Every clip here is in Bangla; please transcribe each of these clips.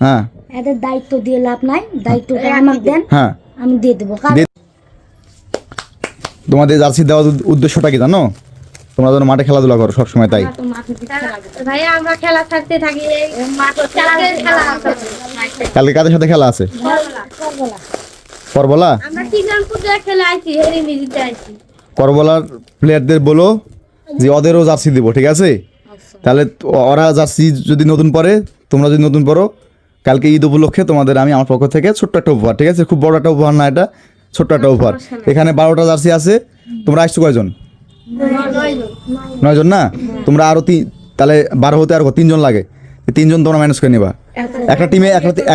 হ্যাঁ এদের দায়িত্ব দিয়ে লাভ নাই, দায়িত্বটা আমাকে দেন, হ্যাঁ আমি দিয়ে দেবো। তোমাদের জার্সি দেওয়ার উদ্দেশ্যটা কি জানো? তোমরা যেন মাঠে খেলাধুলা করো সবসময়, তাই ভাইয়া আমরা খেলা থাকতে থাকি কালকে কাদের সাথে খেলা আছে? করবলা। আমরা টিকানপুরে খেলা আইছি, হেরি মিজিতে আইছি। করবলার প্লেয়ারদের বলো যে ওদেরও জার্সি দিব, ঠিক আছে? তাহলে ওরা জার্সি যদি নতুন পরে, তোমরা যদি নতুন পরো, কালকে ঈদ উপলক্ষে তোমাদের আমি আমার পক্ষ থেকে ছোট্ট একটা উপহার, ঠিক আছে? খুব বড় একটা উপহার না, এটা ছোট্ট একটা উপহার। এখানে 12টা জার্সি আছে। তোমরা আসছো কয়জন? 9 জন না? তোমরা আরো তাহলে 12 হতে আর 3 জন লাগে। 3 জন তোমরা ম্যানেজ করে নিবা।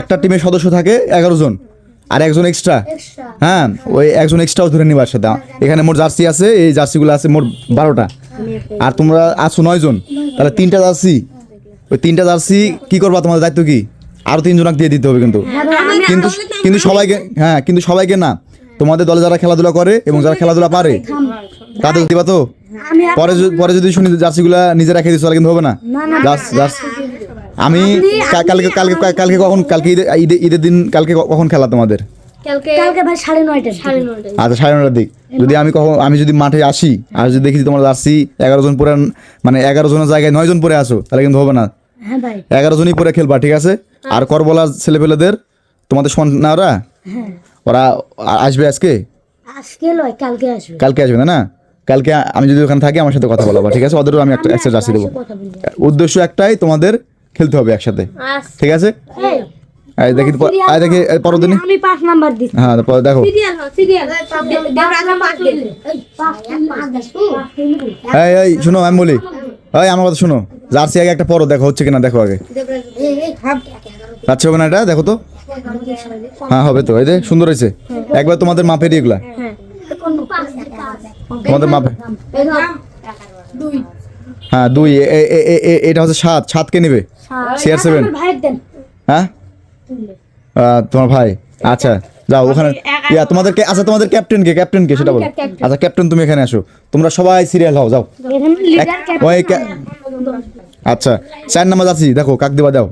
একটা টিমের সদস্য থাকে 11 জন, আর একজন এক্সট্রা। হ্যাঁ, ওই একজন এক্সট্রাও ধরে নিবার সাথে। এখানে মোট জার্সি আছে, এই জার্সিগুলো আছে মোট 12টা, আর তোমরা আছো 9 জন। তাহলে 3টা জার্সি, ওই 3টা জার্সি কি করবা? তোমাদের দায়িত্ব কি? আরো 3 জনকে দিয়ে দিতে হবে কিন্তু কিন্তু সবাইকে, হ্যাঁ কিন্তু সবাইকে না, তোমাদের দলে যারা খেলাধুলা করে এবং যারা খেলাধুলা পারে তাদের দিবা তো। পরে যদি শুনি জার্সিগুলা নিজে রেখে দিচ্ছ, তাহলে কিন্তু হবে না। আমি কালকে কখন, কালকে ঈদের দিন কালকে কখন খেলা তোমাদের? কালকে ভাই 9:30। আচ্ছা, 9:30টার দিক। যদি আমি যদি মাঠে আসি আর যদি দেখি তোমার জার্সি 11 জন পরে, মানে 11 জনের জায়গায় 9 জন পরে আসো, তাহলে কিন্তু হবে না। হ্যাঁ ভাই, 11 জনই পরে খেলবা, ঠিক আছে? আর করবলার ছেলেপেলেদের তোমাদের না, ওরা আসবে আজকে লয়, কালকে আসবে না? কালকে আমি যদি ওখানে থাকি আমার সাথে কথা বলবো, ঠিক আছে? ওদেরও আমি একটা জার্সি দেবো। উদ্দেশ্য একটাই, তোমাদের খেলতে হবে একসাথে, ঠিক আছে? দেখি পরদিন আমি 5 নাম্বার দিচ্ছি। হ্যাঁ, দেখো এই শোনো, আমি বলি, আমার কথা শোনো। জার্সি আগে একটা পরো, দেখো হচ্ছে কিনা, দেখো আগে। আচ্ছা, হবে না এটা? দেখো তো। হ্যাঁ, হবে তো। এই যে সুন্দর হয়েছে। একবার তোমাদের মাপের এগুলা, তোমাদের মাপে। হ্যাঁ, 2। এটা হচ্ছে 7 কে নেবে? CR7। হ্যাঁ, তোমার ভাই। আচ্ছা, যাও ওখানে। তোমাদেরকে, আচ্ছা তোমাদের ক্যাপ্টেন কে সেটা বলো। আচ্ছা, ক্যাপ্টেন তুমি এখানে আসো। তোমরা সবাই সিরিয়াল হও, যাও। আচ্ছা, 4 নাম্বার যাচ্ছি, দেখো কাক দিবা, দাও।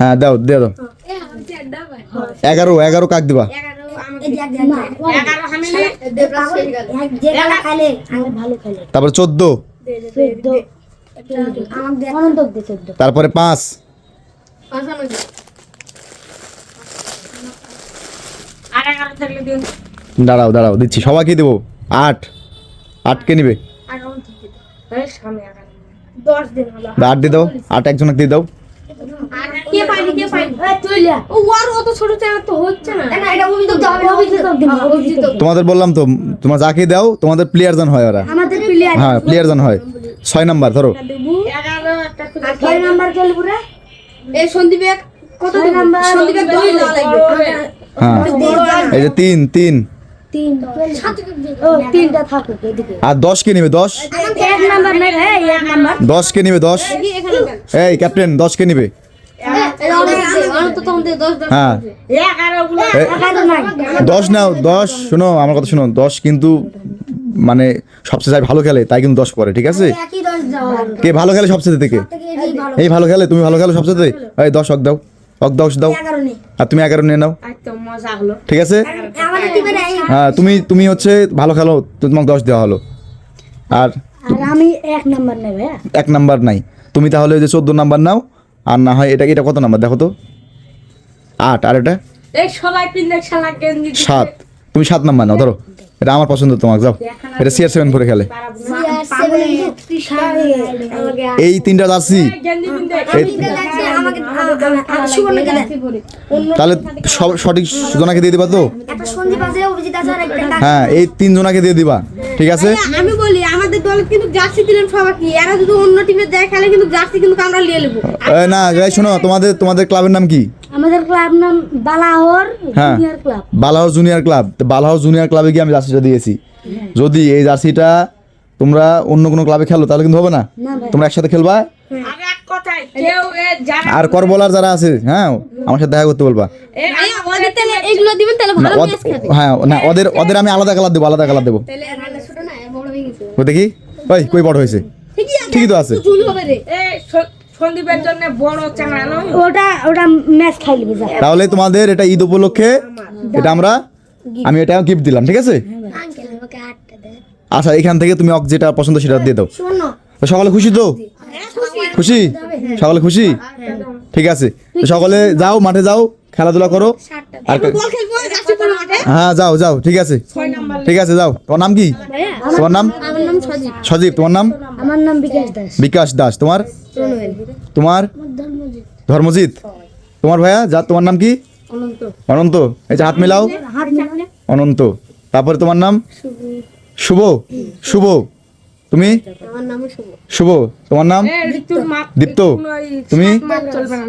হ্যাঁ, দাও। 11 কাক দিবা। তারপরে 14, তারপরে 5, দাঁড়াও দিচ্ছি, সবাইকে দেবো। 8 কে নিবে? 8 দিয়ে দাও। 8 একজনকে দিয়ে দাও। তোমাদের বললাম তো, তোমার যাকে দাও তোমাদের প্লেয়ার জন হয় ওরা। হ্যাঁ, প্লেয়ার জন হয়। 6 নাম্বার ধরো। 6 নাম্বার খেলবুরে এই সন্দীপে কত নাম্বার? সন্দীপে 2 লাগবে। হ্যাঁ, এই যে 3 3টা থাকুক এদিকে। আর 10 কে নিবে? 10 1 নাম্বার নাই ভাই, 1 নাম্বার 10 কে নিবে? 10 এই ক্যাপ্টেন 10 কে নিবে? হ্যাঁ, 10 নাও। 10 শোনো, আমার কথা শোনো। 10 কিন্তু মানে সবচেয়ে যাই ভালো খেলে তাই কিন্তু 10 পরে, ঠিক আছে? কে ভালো খেলে সবচেয়ে থেকে? এই ভালো খেলে, তুমি ভালো খেলো সবচেয়ে। এই 10 দাও। 10 দাও। আর তুমি 11 নিয়ে নাও, ঠিক আছে? হ্যাঁ, তুমি হচ্ছে ভালো খেলো, তোমাকে 10 দেওয়া হলো। আর আমি 1 নাম্বার নেব। 1 নাম্বার নাই। তুমি তাহলে ওই যে 14 নাম্বার নাও। আর না হয় এটা কত নাম্বার দেখো তো? 8। আর এটা 7। তুমি 7 নাম্বার নাও, ধরো। এটা আমার পছন্দ, তোমাকে যাও। এটা CR7 পরে খেলে। এই 3টা জার্সি, তাহলে সঠিক জনাকে দিয়ে দিবা তো? হ্যাঁ, এই 3 জনাকে দিয়ে দিবা, ঠিক আছে? আমি বলি, আমাদের দলে কিন্তু জার্সি দিলেন সবাইকে। এরা যদি অন্য টিমে যায় খেলে কিন্তু জার্সি কিন্তু আমরা নিয়ে নেব। না, শোনো, তোমাদের ক্লাবের নাম কি? আমাদের ক্লাব নাম Balahar junior club. Balahar junior club. Balahar junior ক্লাবে গিয়ে আমি জার্সিটা দিয়েছি। যদি এই জার্সিটা তোমরা অন্য কোনো ক্লাবে খেলো তাহলে কিন্তু হবে না। তোমরা একসাথে খেলবা। আর করবলার যারা আছে, হ্যাঁ, আমার সাথে দেখা করতে বলবা। হ্যাঁ, না, ওদের আমি আলাদা কালার দেবো। দেখি, কই বড় হয়েছে? ঠিকই তো আছে। ঝুল হবে রে। সন্দীপের জন্য বড় চাংড়া নয় ওটা ম্যাচ খাই লিবে যা। তাহলে তোমাদের এটা ঈদ উপলক্ষে এটা আমি এটা গিফট দিলাম, ঠিক আছে? আচ্ছা, এখান থেকে তুমি যেটা পছন্দ সেটা দিয়ে দাও। তো সকলে খুশি তো? খুশি? সকলে খুশি? ঠিক আছে, তো সকলে যাও, মাঠে যাও, খেলাধুলা করো। আর বল খেলবো জার্সি পরে মাঠে। হ্যাঁ যাও যাও, ঠিক আছে, ঠিক আছে, যাও। তোমার নাম কি? তোমার নাম? আমার নাম সজীব। সজীব। তোমার নাম? আমার নাম বিকাশ দাস। বিকাশ দাস। তোমার? তোমার? ধর্মজিৎ। তোমার ভাইয়া তোমার নাম কি? অনন্ত। এই যে হাত মিলাও। অনন্ত। তারপরে তোমার নাম? শুভ। শুভ। তুমি? আমার নাম শুভ। শুভ। তোমার নাম? দীপ্ত। তুমি?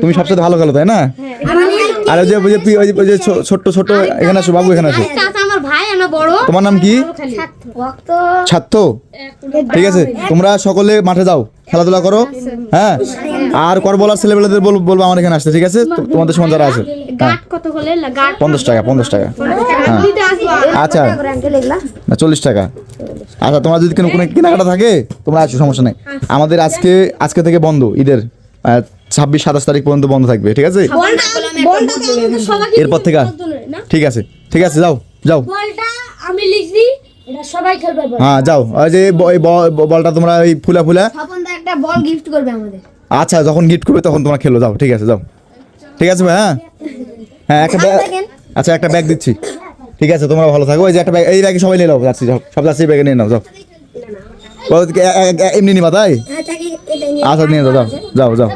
তুমি সবচেয়ে ভালো খেলো, তাই না? আর ওই যে ওই যে ছোট্ট ছোট্ট এখানে আসো বাবু, এখানে আসো। চাচা আমার ভাই, আমরা বড়। তোমার নাম কি? ছাত্র। ঠিক আছে, তোমরা সকলে মাঠে যাও, খেলাধুলা করো। হ্যাঁ, আর করবলার ছেলেবেলাদের বলবো আমার এখানে আসতে, ঠিক আছে? তোমাদের সমান যারা আছে। হ্যাঁ, গাট কত হলে গাট 50 টাকা, 50 টাকা। হ্যাঁ, দিতে আসবো। আচ্ছা, না 40 টাকা। আচ্ছা, তোমার যদি কোনো কেনাকাটা থাকে তোমরা আসো, সমস্যা নেই। আমাদের আজকে থেকে বন্ধ, ঈদের 26-27 তারিখ পর্যন্ত বন্ধ থাকবে, ঠিক আছে? বলটা তো আমাদের সবাইকে এরপর থেকে আর। না। ঠিক আছে, ঠিক আছে, যাও যাও। বলটা আমি লিখছি, এটা সবাই খেলবে বল। হ্যাঁ যাও, ওই যে এই বলটা তোমরা ওই ফুলা স্বপন দা একটা বল গিফট করবে আমাদের। আচ্ছা, যখন গিফট করবে তখন তোমরা খেলো, যাও, ঠিক আছে, যাও। ঠিক আছে ভাই? হ্যাঁ হ্যাঁ, একটা ব্যাগ। আচ্ছা, একটা ব্যাগ দিচ্ছি, ঠিক আছে? তোমরা ভালো থাকো। এই যে একটা ব্যাগ, এই ব্যাগে সবাই নিয়ে নাও, যাচ্ছি, যাও, সব যাচ্ছি, ব্যাগে নিয়ে নাও, যাও। এমনি নিবা তাই? আচ্ছা, নিয়ে যাও, যাও যাও যাও।